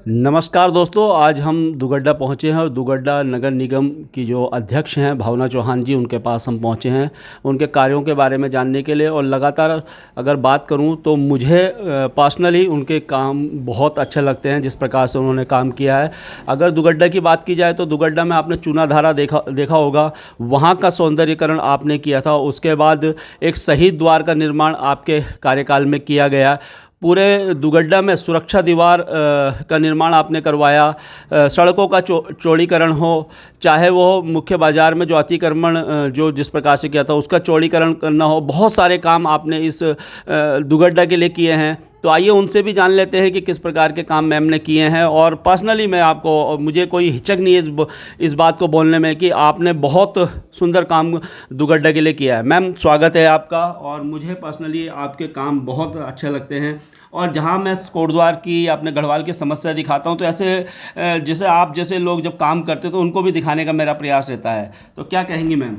नमस्कार दोस्तों, आज हम दुगड्डा पहुँचे हैं और दुगड्डा नगर निगम की जो अध्यक्ष हैं भावना चौहान जी, उनके पास हम पहुँचे हैं उनके कार्यों के बारे में जानने के लिए। और लगातार अगर बात करूं तो मुझे पर्सनली उनके काम बहुत अच्छे लगते हैं, जिस प्रकार से उन्होंने काम किया है। अगर दुगड्डा की बात की जाए तो दुगड्डा में आपने चूनाधारा देखा होगा, वहाँ का सौंदर्यीकरण आपने किया था। उसके बाद एक शहीद द्वार का निर्माण आपके कार्यकाल में किया गया। पूरे दुगड्डा में सुरक्षा दीवार का निर्माण आपने करवाया। सड़कों का चौड़ीकरण हो, चाहे वो मुख्य बाज़ार में जो अतिक्रमण जो जिस प्रकार से किया था उसका चौड़ीकरण करना हो, बहुत सारे काम आपने इस दुगड्डा के लिए किए हैं। तो आइए उनसे भी जान लेते हैं कि किस प्रकार के काम मैम ने किए हैं। और पर्सनली मैं आपको, मुझे कोई हिचक नहीं है इस बात को बोलने में कि आपने बहुत सुंदर काम दुगड्डा के लिए किया है। मैम, स्वागत है आपका। और मुझे पर्सनली आपके काम बहुत अच्छे लगते हैं। और जहाँ मैं कोटद्वार की, अपने गढ़वाल की समस्या दिखाता हूँ, तो ऐसे जैसे आप जैसे लोग जब काम करते हैं तो उनको भी दिखाने का मेरा प्रयास रहता है। तो क्या कहेंगी मैम?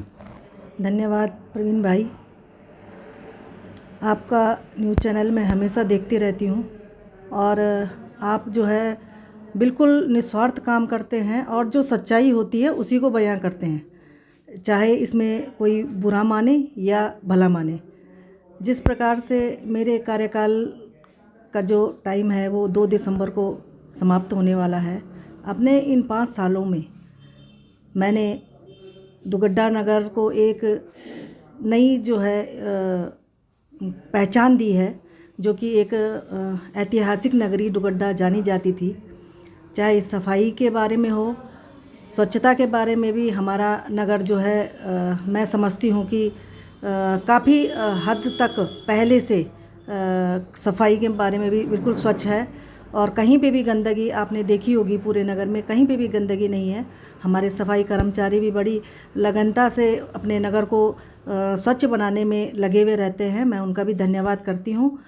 धन्यवाद प्रवीण भाई, आपका न्यूज़ चैनल में हमेशा देखती रहती हूँ। और आप जो है बिल्कुल निस्वार्थ काम करते हैं और जो सच्चाई होती है उसी को बयां करते हैं, चाहे इसमें कोई बुरा माने या भला माने। जिस प्रकार से मेरे कार्यकाल का जो टाइम है वो 2 दिसंबर को समाप्त होने वाला है। अपने इन 5 सालों में मैंने दुगड्डा नगर को एक नई जो है पहचान दी है, जो कि एक ऐतिहासिक नगरी दुगड्डा जानी जाती थी। चाहे सफाई के बारे में हो, स्वच्छता के बारे में भी हमारा नगर जो है मैं समझती हूँ कि काफ़ी हद तक पहले से सफाई के बारे में भी बिल्कुल स्वच्छ है। और कहीं पे भी गंदगी आपने देखी होगी, पूरे नगर में कहीं पे भी गंदगी नहीं है। हमारे सफाई कर्मचारी भी बड़ी लगनता से अपने नगर को स्वच्छ बनाने में लगे हुए रहते हैं। मैं उनका भी धन्यवाद करती हूँ।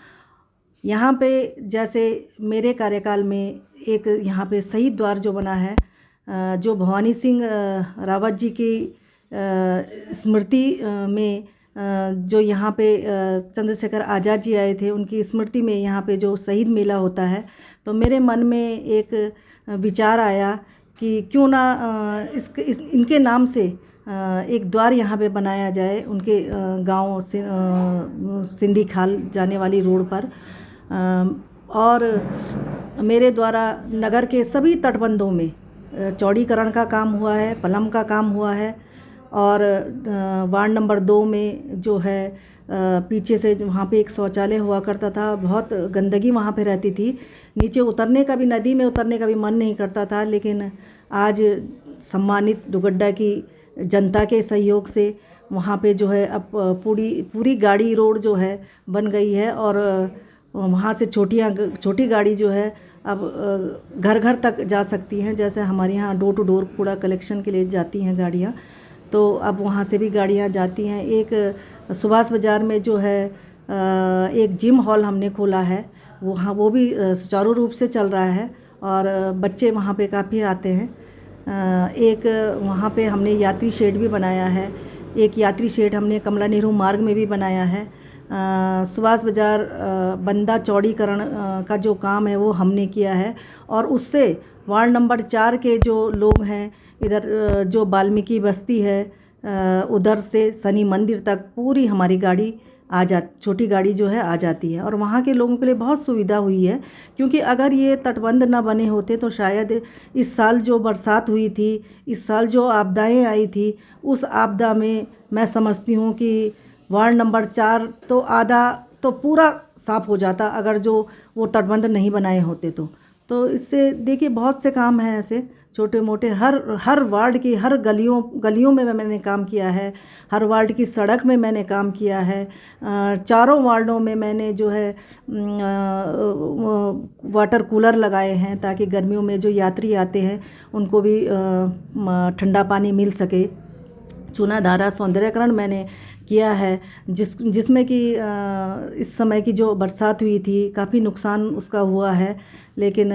यहाँ पे जैसे मेरे कार्यकाल में एक यहाँ पे शहीद द्वार जो बना है, जो भवानी सिंह रावत जी की स्मृति में जो यहाँ पे चंद्रशेखर आज़ाद जी आए थे, उनकी स्मृति में यहाँ पे जो शहीद मेला होता है, तो मेरे मन में एक विचार आया कि क्यों ना इनके नाम से एक द्वार यहाँ पे बनाया जाए, उनके गांव से सिंधी खाल जाने वाली रोड पर। और मेरे द्वारा नगर के सभी तटबंधों में चौड़ीकरण का काम हुआ है, पलम का काम हुआ है। और वार्ड नंबर 2 में जो है पीछे से वहाँ पे एक शौचालय हुआ करता था, बहुत गंदगी वहाँ पे रहती थी, नीचे उतरने का भी, नदी में उतरने का भी मन नहीं करता था। लेकिन आज सम्मानित दुगड्डा की जनता के सहयोग से वहाँ पे जो है अब पूरी गाड़ी रोड जो है बन गई है। और वहाँ से छोटी गाड़ी जो है अब घर घर तक जा सकती हैं। जैसे हमारे यहाँ डोर टू डोर कूड़ा कलेक्शन के लिए जाती हैं गाड़ियाँ, तो अब वहाँ से भी गाड़ियाँ जाती हैं। एक सुभाष बाज़ार में जो है एक जिम हॉल हमने खोला है, वो भी सुचारू रूप से चल रहा है और बच्चे वहाँ पे काफ़ी आते हैं। एक वहाँ पे हमने यात्री शेड भी बनाया है, एक यात्री शेड हमने कमला नेहरू मार्ग में भी बनाया है। सुभाष बाज़ार बंदा चौड़ीकरण का जो काम है वो हमने किया है। और उससे वार्ड नंबर 4 के जो लोग हैं, इधर जो वाल्मीकि बस्ती है, उधर से शनि मंदिर तक पूरी हमारी गाड़ी छोटी गाड़ी जो है आ जाती है। और वहाँ के लोगों के लिए बहुत सुविधा हुई है, क्योंकि अगर ये तटबंध ना बने होते तो शायद इस साल जो बरसात हुई थी, इस साल जो आपदाएं आई थी, उस आपदा में मैं समझती हूँ कि वार्ड नंबर 4 तो आधा तो पूरा साफ़ हो जाता, अगर जो वो तटबंध नहीं बनाए होते तो इससे देखिए बहुत से काम हैं ऐसे छोटे मोटे। हर वार्ड की हर गलियों में मैंने काम किया है, हर वार्ड की सड़क में मैंने काम किया है। चारों वार्डों में मैंने जो है वाटर कूलर लगाए हैं, ताकि गर्मियों में जो यात्री आते हैं उनको भी ठंडा पानी मिल सके। चूनाधारा सौंदर्यकरण मैंने किया है, जिसमें कि इस समय की जो बरसात हुई थी काफ़ी नुकसान उसका हुआ है। लेकिन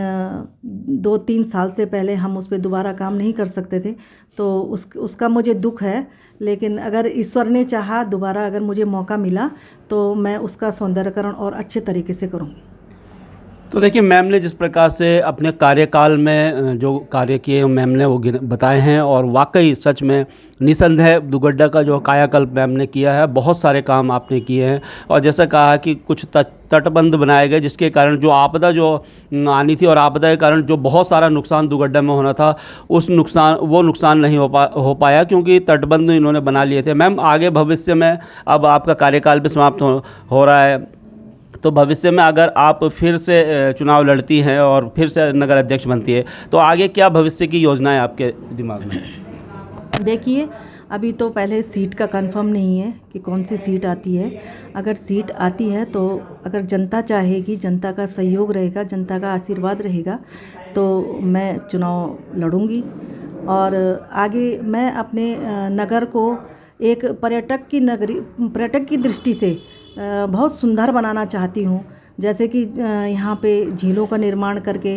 2-3 साल से पहले हम उस पर दोबारा काम नहीं कर सकते थे, तो उसका मुझे दुख है। लेकिन अगर ईश्वर ने चाहा, दोबारा अगर मुझे मौका मिला तो मैं उसका सौंदर्यकरण और अच्छे तरीके से करूँगी। तो देखिए, मैम ने जिस प्रकार से अपने कार्यकाल में जो कार्य किए मैम ने वो बताए हैं, और वाकई सच में निसंदेह दुगड्डा का जो कायाकल्प मैम ने किया है, बहुत सारे काम आपने किए हैं। और जैसा कहा कि कुछ तटबंध बनाए गए जिसके कारण जो आपदा जो आनी थी, और आपदा के कारण जो बहुत सारा नुकसान दुगड्डा में होना था, उस नुकसान नहीं हो पाया क्योंकि तटबंध इन्होंने बना लिए थे। मैम, आगे भविष्य में अब आपका कार्यकाल भी समाप्त हो रहा है, तो भविष्य में अगर आप फिर से चुनाव लड़ती हैं और फिर से नगर अध्यक्ष बनती है, तो आगे क्या भविष्य की योजनाएं आपके दिमाग में? देखिए, अभी तो पहले सीट का कंफर्म नहीं है कि कौन सी सीट आती है। अगर सीट आती है तो अगर जनता चाहेगी, जनता का सहयोग रहेगा, जनता का आशीर्वाद रहेगा, तो मैं चुनाव लड़ूंगी। और आगे मैं अपने नगर को एक पर्यटक की दृष्टि से बहुत सुंदर बनाना चाहती हूँ। जैसे कि यहाँ पे झीलों का निर्माण करके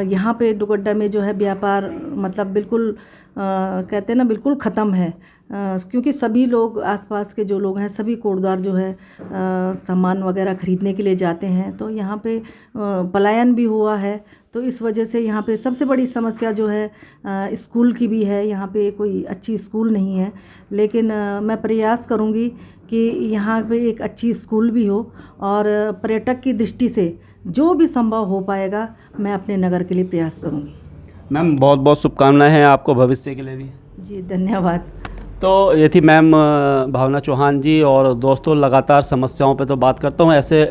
यहाँ पे दुगड्डा में जो है व्यापार मतलब बिल्कुल कहते हैं ना, बिल्कुल ख़त्म है। क्योंकि सभी लोग, आसपास के जो लोग हैं, सभी कोटद्वार जो है सामान वगैरह ख़रीदने के लिए जाते हैं, तो यहाँ पे पलायन भी हुआ है। तो इस वजह से यहाँ पे सबसे बड़ी समस्या जो है स्कूल की भी है। यहाँ पे कोई अच्छी स्कूल नहीं है, लेकिन मैं प्रयास करूँगी कि यहाँ पे एक अच्छी स्कूल भी हो, और पर्यटक की दृष्टि से जो भी संभव हो पाएगा मैं अपने नगर के लिए प्रयास करूँगी। मैम, बहुत बहुत शुभकामनाएं हैं आपको भविष्य के लिए भी। जी, धन्यवाद। तो ये थी मैम भावना चौहान जी। और दोस्तों, लगातार समस्याओं पे तो बात करता हूँ, ऐसे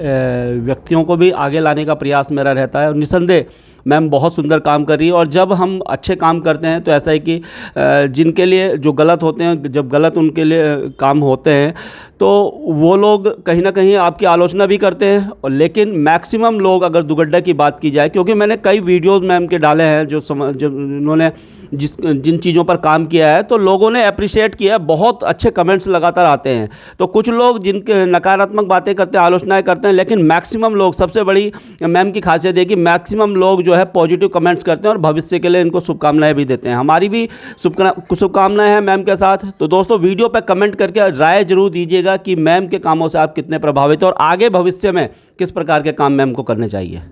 व्यक्तियों को भी आगे लाने का प्रयास मेरा रहता है। और निसंदेह मैम बहुत सुंदर काम कर रही है। और जब हम अच्छे काम करते हैं तो ऐसा है कि जिनके लिए जो गलत होते हैं, जब गलत उनके लिए काम होते हैं तो वो लोग कहीं ना कहीं आपकी आलोचना भी करते हैं। और लेकिन मैक्सिमम लोग, अगर दुगड्डा की बात की जाए, क्योंकि मैंने कई वीडियोज़ मैम के डाले हैं जो उन्होंने जिन चीज़ों पर काम किया है, तो लोगों ने अप्रिशिएट किया है, बहुत अच्छे कमेंट्स लगातार आते हैं। तो कुछ लोग जिनके नकारात्मक बातें करते हैं, आलोचनाएं करते हैं, लेकिन मैक्सिमम लोग, सबसे बड़ी मैम की खासियत है कि मैक्सिमम लोग जो है पॉजिटिव कमेंट्स करते हैं और भविष्य के लिए इनको शुभकामनाएं भी देते हैं। हमारी भी शुभकामनाएं हैं मैम के साथ। तो दोस्तों, वीडियो पर कमेंट करके राय जरूर दीजिएगा कि मैम के कामों से आप कितने प्रभावित हो और आगे भविष्य में किस प्रकार के काम मैम को करने चाहिए।